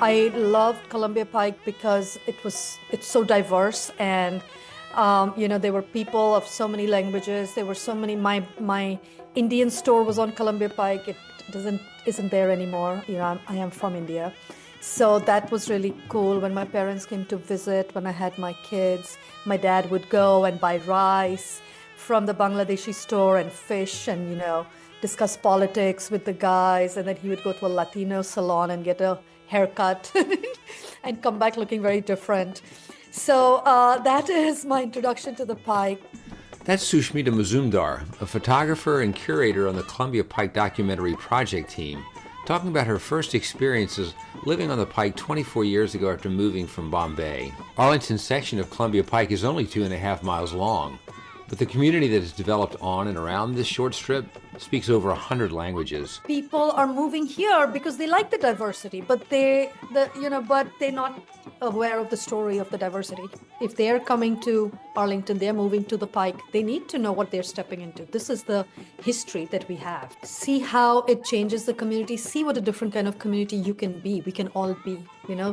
I loved Columbia Pike because it's so diverse, and there were people of so many languages. There were so many. My Indian store was on Columbia Pike. It doesn't isn't there anymore. I am from India, so that was really cool. When my parents came to visit, when I had my kids, my dad would go and buy rice from the Bangladeshi store and fish, and discuss politics with the guys, and then he would go to a Latino salon and get a haircut and come back looking very different. So that is my introduction to the Pike. That's Sushmita Mazumdar, a photographer and curator on the Columbia Pike Documentary Project team, talking about her first experiences living on the Pike 24 years ago after moving from Bombay. Arlington's section of Columbia Pike is only 2.5 miles long, but the community that has developed on and around this short strip speaks over 100 languages. People are moving here because they like the diversity, but they're not aware of the story of the diversity. If they're coming to Arlington, they're moving to the Pike, they need to know what they're stepping into. This is the history that we have. See how it changes the community. See what a different kind of community you can be. We can all be,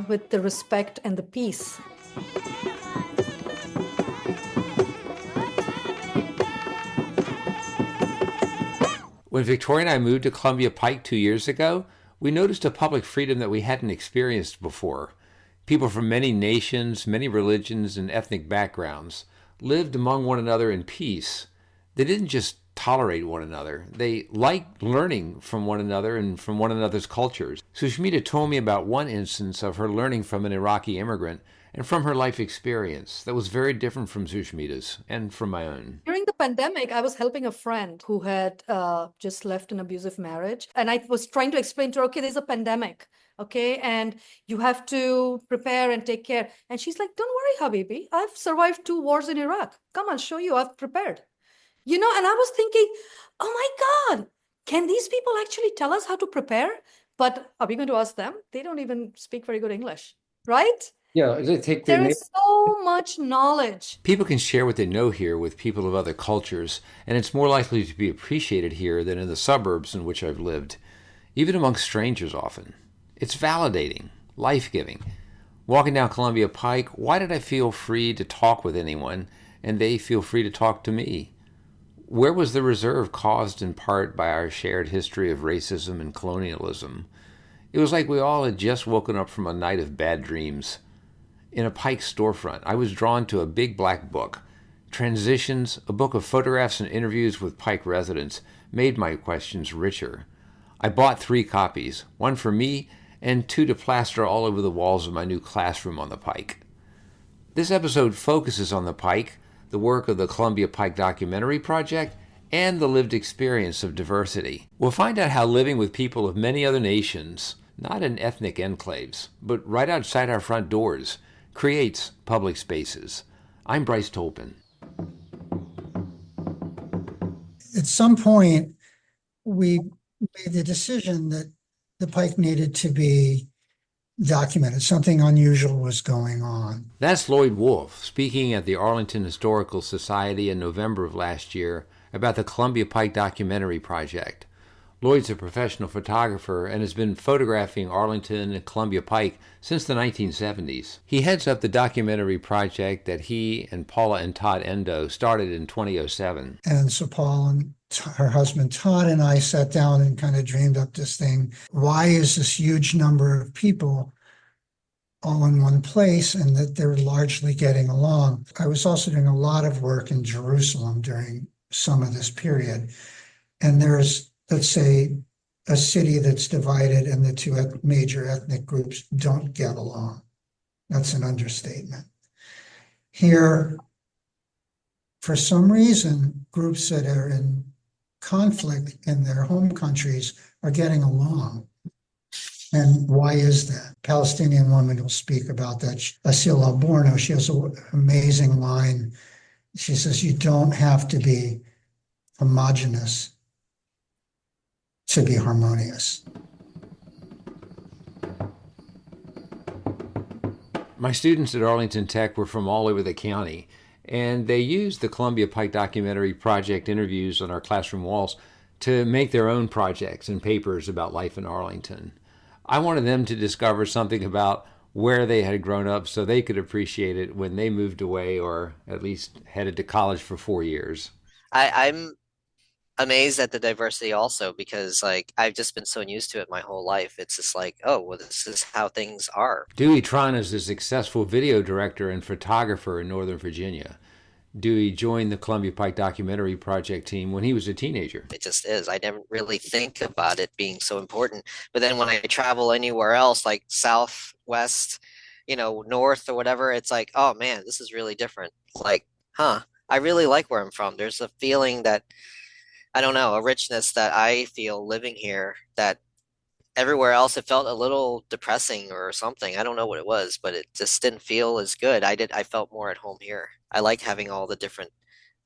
with the respect and the peace. When Victoria and I moved to Columbia Pike 2 years ago, we noticed a public freedom that we hadn't experienced before. People from many nations, many religions, and ethnic backgrounds lived among one another in peace. They didn't just tolerate one another. They liked learning from one another and from one another's cultures. Sushmita told me about one instance of her learning from an Iraqi immigrant and from her life experience that was very different from Sushmita's and from my own. During the pandemic, I was helping a friend who had just left an abusive marriage. And I was trying to explain to her, okay, there's a pandemic, okay? And you have to prepare and take care. And she's like, don't worry, Habibi. I've survived 2 wars in Iraq. Come, I'll show you. I've prepared. And I was thinking, oh my God, can these people actually tell us how to prepare? But are we going to ask them? They don't even speak very good English, right? Yeah, they take there is so much knowledge. People can share what they know here with people of other cultures, and it's more likely to be appreciated here than in the suburbs in which I've lived, even amongst strangers often. It's validating, life-giving. Walking down Columbia Pike, why did I feel free to talk with anyone, and they feel free to talk to me? Where was the reserve caused in part by our shared history of racism and colonialism? It was like we all had just woken up from a night of bad dreams. In a Pike storefront, I was drawn to a big black book. Transitions, a book of photographs and interviews with Pike residents, made my questions richer. I bought 3 copies, 1 for me and 2 to plaster all over the walls of my new classroom on the Pike. This episode focuses on the Pike, the work of the Columbia Pike Documentary Project, and the lived experience of diversity. We'll find out how living with people of many other nations, not in ethnic enclaves, but right outside our front doors, creates public spaces. I'm Bryce Tolpin. At some point, we made the decision that the Pike needed to be documented. Something unusual was going on. That's Lloyd Wolf speaking at the Arlington Historical Society in November of last year about the Columbia Pike Documentary Project. Lloyd's a professional photographer and has been photographing Arlington and Columbia Pike since the 1970s. He heads up the documentary project that he and Paula and Todd Endo started in 2007. And so Paul and her husband Todd and I sat down and kind of dreamed up this thing. Why is this huge number of people all in one place and that they're largely getting along? I was also doing a lot of work in Jerusalem during some of this period. And there's, let's say, a city that's divided and the 2 major ethnic groups don't get along. That's an understatement. Here, for some reason, groups that are in conflict in their home countries are getting along. And why is that? Palestinian woman will speak about that. Asil Alborno, she has an amazing line. She says, you don't have to be homogenous to be harmonious. My students at Arlington Tech were from all over the county, and they used the Columbia Pike Documentary Project interviews on our classroom walls to make their own projects and papers about life in Arlington. I wanted them to discover something about where they had grown up so they could appreciate it when they moved away or at least headed to college for 4 years. I'm amazed at the diversity also because like I've just been so used to it my whole life. It's just like, oh, well, this is how things are. Dewey Tron is a successful video director and photographer in Northern Virginia. Dewey joined the Columbia Pike Documentary Project team when he was a teenager. It just is. I never really think about it being so important. But then when I travel anywhere else, like south, west, north or whatever, it's like, oh man, this is really different. Like, I really like where I'm from. There's a feeling that, I don't know, a richness that I feel living here that everywhere else it felt a little depressing or something. I don't know what it was, but it just didn't feel as good. I felt more at home here. I like having all the different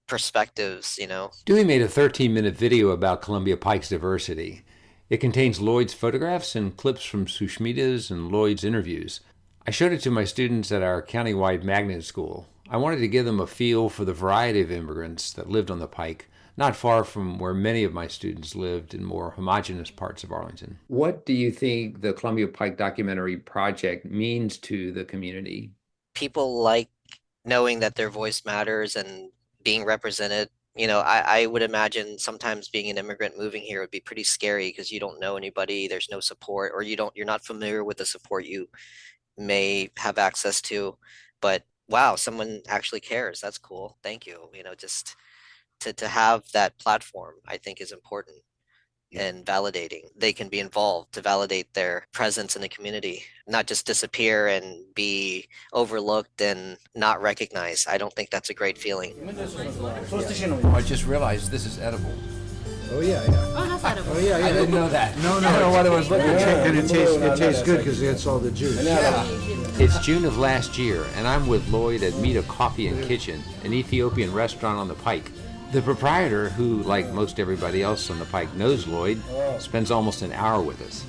perspectives. Dewey made a 13-minute video about Columbia Pike's diversity. It contains Lloyd's photographs and clips from Sushmita's and Lloyd's interviews. I showed it to my students at our countywide magnet school. I wanted to give them a feel for the variety of immigrants that lived on the Pike, not far from where many of my students lived in more homogeneous parts of Arlington. What do you think the Columbia Pike Documentary Project means to the community? People like knowing that their voice matters and being represented. I would imagine sometimes being an immigrant moving here would be pretty scary because you don't know anybody, there's no support, or you're not familiar with the support you may have access to. But wow, someone actually cares. That's cool. Thank you. Just to have that platform, I think is important and validating. They can be involved to validate their presence in the community, not just disappear and be overlooked and not recognized. I don't think that's a great feeling. I just realized this is edible. Oh yeah. Oh, that's edible. Oh yeah. I didn't know that. No. I don't know what it was looking at. And it tastes good because it's all the juice. It's June of last year, and I'm with Lloyd at Mita Coffee and Kitchen, an Ethiopian restaurant on the Pike. The proprietor, who, like most everybody else on the Pike, knows Lloyd, spends almost an hour with us.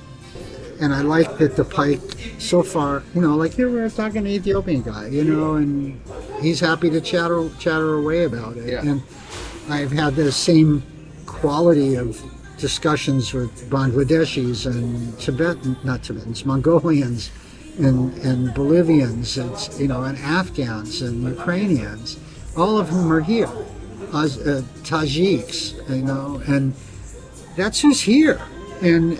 And I like that the Pike, so far, like here we're talking to an Ethiopian guy, and he's happy to chatter away about it. Yeah. And I've had the same quality of discussions with Bangladeshis and not Tibetans, Mongolians and Bolivians, and Afghans and Ukrainians, all of whom are here. Tajiks, and that's who's here. And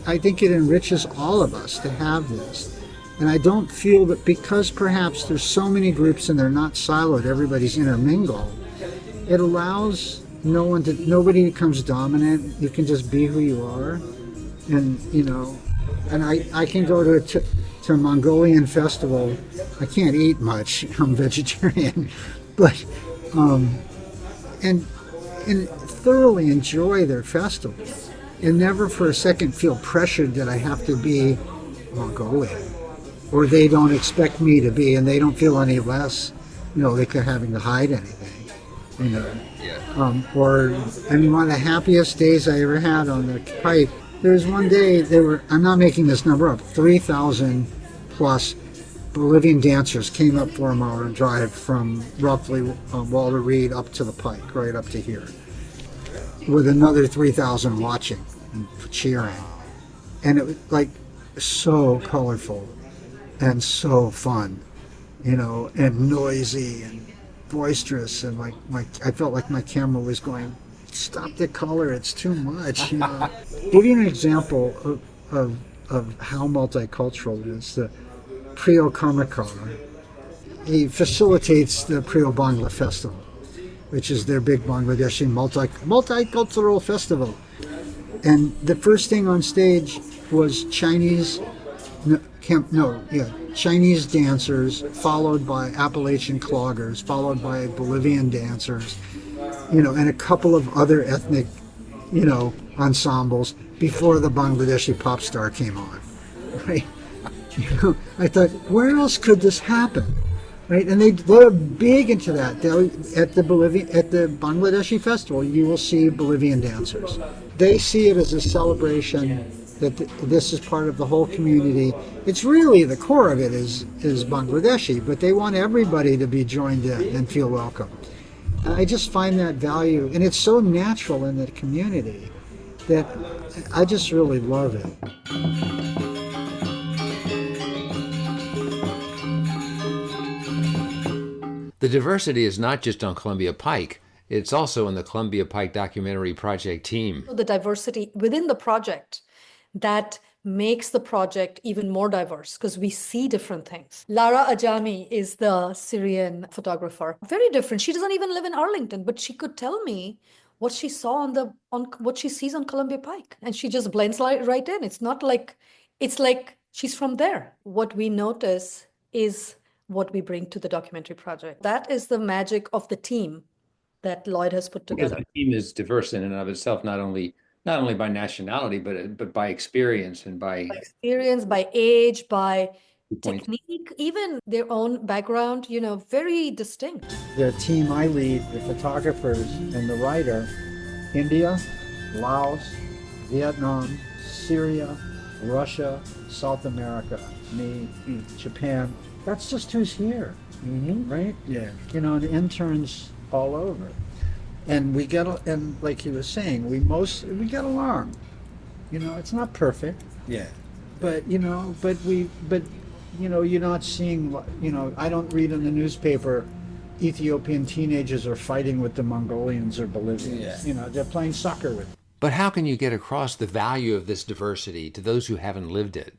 I think it enriches all of us to have this. And I don't feel that because perhaps there's so many groups and they're not siloed, everybody's intermingled, it allows nobody becomes dominant. You can just be who you are. And, and I can go to a Mongolian festival. I can't eat much. I'm vegetarian. But and thoroughly enjoy their festival and never for a second feel pressured that I have to be Mongolian or they don't expect me to be and they don't feel any less, like they're having to hide anything, or one of the happiest days I ever had on the Pike, there was one day I'm not making this number up, 3,000 plus Bolivian dancers came up 4 Mile Drive from roughly Walter Reed up to the Pike, right up to here, with another 3,000 watching and cheering. And it was like so colorful and so fun, and noisy and boisterous. And I felt like my camera was going, stop the color, it's too much. Give you an example of how multicultural it is. The Priyo Karmakar, he facilitates the Priyo Bangla Festival, which is their big Bangladeshi multicultural festival. And the first thing on stage was Chinese dancers, followed by Appalachian cloggers, followed by Bolivian dancers, and a couple of other ethnic, ensembles before the Bangladeshi pop star came on, right? I thought, where else could this happen, right? And they're big into that. At the Bangladeshi festival, you will see Bolivian dancers. They see it as a celebration that this is part of the whole community. It's really the core of it is Bangladeshi, but they want everybody to be joined in and feel welcome. I just find that value, and it's so natural in the community. that I just really love it. The diversity is not just on Columbia Pike, it's also in the Columbia Pike Documentary Project team. The diversity within the project that makes the project even more diverse because we see different things. Lara Ajami is the Syrian photographer. Very different. She doesn't even live in Arlington, but she could tell me what she saw on what she sees on Columbia Pike, and she just blends right in. It's like she's from there. What we notice is what we bring to the documentary project. That is the magic of the team that Lloyd has put Because together. the team is diverse in and of itself, not only by nationality, but by experience and by Experience, by age, by points. technique, even their own background, very distinct. The team I lead, the photographers and the writer, India, Laos, Vietnam, Syria, Russia, South America, me, Japan. That's just who's here, right? Yeah. And interns all over. And and like he was saying, we get along. It's not perfect, Yeah. but you're not seeing, I don't read in the newspaper Ethiopian teenagers are fighting with the Mongolians or Bolivians. Yeah. They're playing soccer with them. But how can you get across the value of this diversity to those who haven't lived it?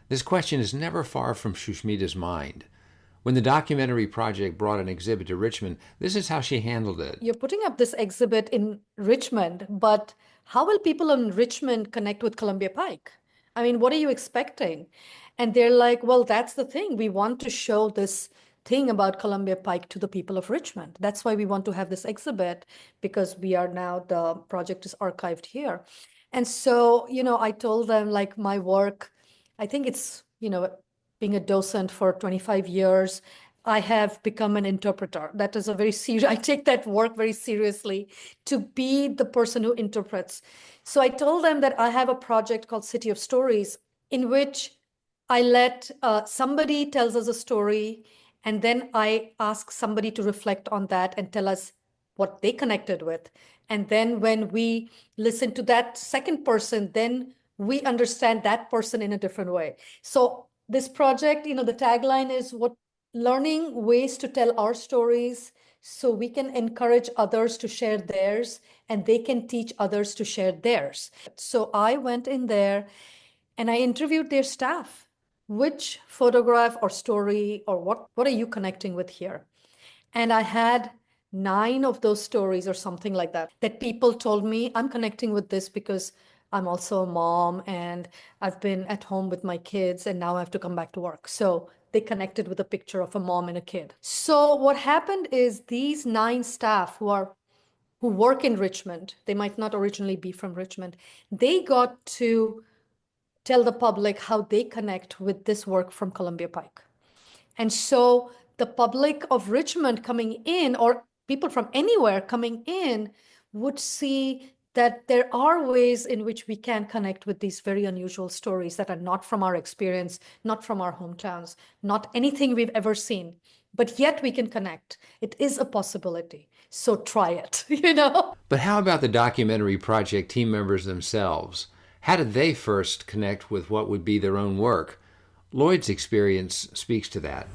This question is never far from Shushmita's mind. When the documentary project brought an exhibit to Richmond, this is how she handled it. You're putting up this exhibit in Richmond, but how will people in Richmond connect with Columbia Pike? I mean, what are you expecting? And they're like, well, that's the thing. We want to show this thing about Columbia Pike to the people of Richmond. That's why we want to have this exhibit, because the project is archived here. And so, I told them, like, my work, I think it's, being a docent for 25 years, I have become an interpreter. That is I take that work very seriously, to be the person who interprets. So I told them that I have a project called City of Stories, in which I let somebody tells us a story, and then I ask somebody to reflect on that and tell us what they connected with. And then when we listen to that second person, then we understand that person in a different way. So this project, the tagline is learning ways to tell our stories so we can encourage others to share theirs, and they can teach others to share theirs. So I went in there and I interviewed their staff. Which photograph or story or what are you connecting with here? And I had 9 of those stories or something like that people told me, I'm connecting with this because I'm also a mom and I've been at home with my kids and now I have to come back to work. So they connected with a picture of a mom and a kid. So what happened is these 9 staff who work in Richmond, they might not originally be from Richmond, they got to tell the public how they connect with this work from Columbia Pike. And so the public of Richmond coming in, or people from anywhere coming in, would see that there are ways in which we can connect with these very unusual stories that are not from our experience, not from our hometowns, not anything we've ever seen, but yet we can connect. It is a possibility. So try it, But how about the documentary project team members themselves? How did they first connect with what would be their own work? Lloyd's experience speaks to that.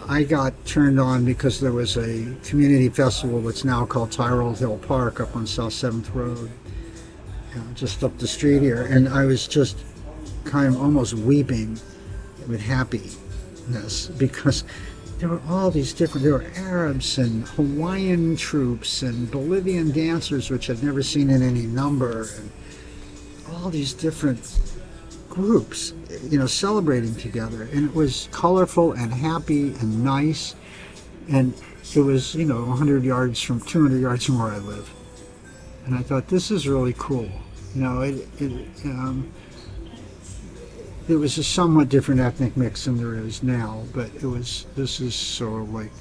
I got turned on because there was a community festival that's now called Tyrrell Hill Park up on South 7th Road, just up the street here. And I was just kind of almost weeping with happiness because there were all these there were Arabs and Hawaiian troops and Bolivian dancers, which I'd never seen in any number, and all these different groups, celebrating together. And it was colorful and happy and nice. And it was, 200 yards from where I live. And I thought, this is really cool. It was a somewhat different ethnic mix than there is now, but this is sort of like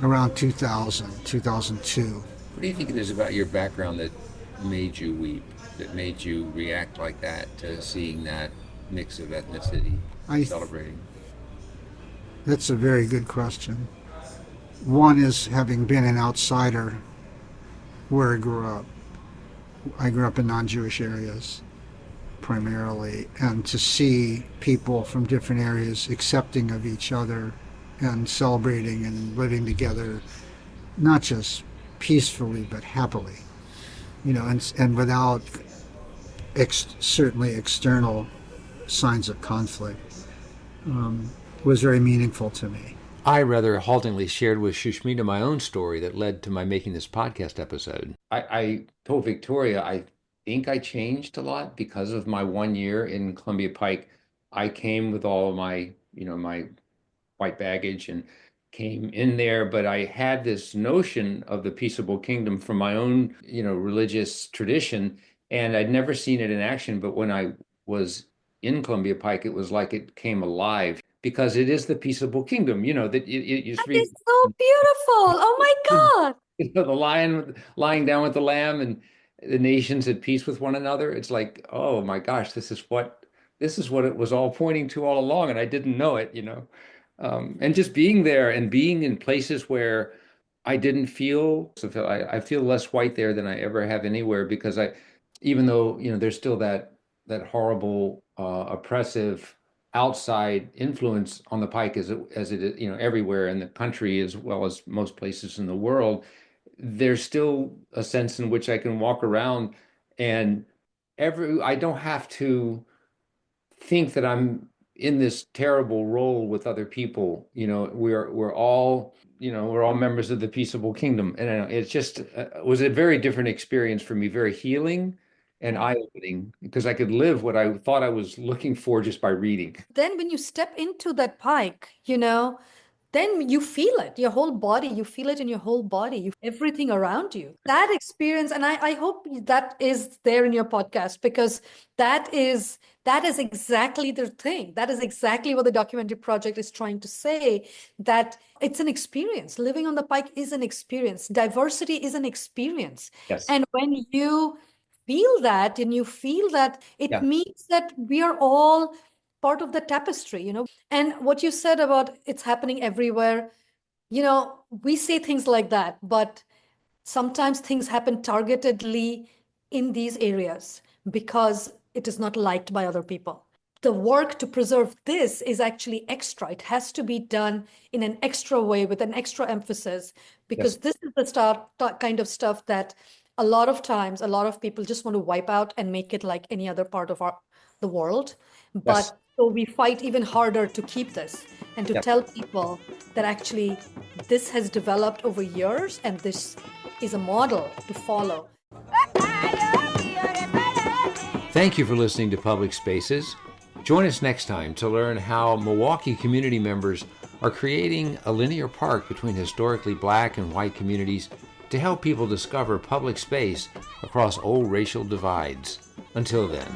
around 2000, 2002. What do you think it is about your background that made you weep, that made you react like that to seeing that mix of ethnicity celebrating? That's a very good question. One is having been an outsider where I grew up. I grew up in non-Jewish areas primarily, and to see people from different areas accepting of each other and celebrating and living together, not just peacefully but happily, and without certainly external signs of conflict, was very meaningful to me. I rather haltingly shared with Shushmita my own story that led to my making this podcast episode. I told Victoria I think I changed a lot because of my 1 year in Columbia Pike. I came with all of my, my white baggage and came in there, but I had this notion of the peaceable kingdom from my own, religious tradition, and I'd never seen it in action. But when I was in Columbia Pike, it was like it came alive because it is the peaceable kingdom, that it used to That be, is so beautiful. Oh my God. the lion lying down with the lamb and the nations at peace with one another. It's like, oh my gosh, this is what it was all pointing to all along, and I didn't know it. And just being there and being in places where I didn't feel, so I feel less white there than I ever have anywhere, because even though, there's still that horrible, oppressive outside influence on the Pike as it is, everywhere in the country as well as most places in the world, there's still a sense in which I can walk around and I don't have to think that I'm in this terrible role with other people. We're all members of the peaceable kingdom, and it's just was a very different experience for me, very healing and eye-opening, because I could live what I thought I was looking for just by reading. Then when you step into that pike, then you feel it, your whole body, you feel it in your whole body, everything around you. That experience, and I hope that is there in your podcast, because that is exactly the thing. That is exactly what the documentary project is trying to say, that it's an experience. Living on the pike is an experience. Diversity is an experience. Yes. And when you feel that, and you feel that, it Yeah. means that we are all part of the tapestry. And what you said about it's happening everywhere, we say things like that, but sometimes things happen targetedly in these areas because it is not liked by other people. The work to preserve this is actually extra. It has to be done in an extra way with an extra emphasis, because Yes. this is the kind of stuff that a lot of times, a lot of people just want to wipe out and make it like any other part of the world. But Yes. so we fight even harder to keep this and to Yep. tell people that actually this has developed over years and this is a model to follow. Thank you for listening to Public Spaces. Join us next time to learn how Milwaukee community members are creating a linear park between historically Black and white communities to help people discover public space across old racial divides. Until then.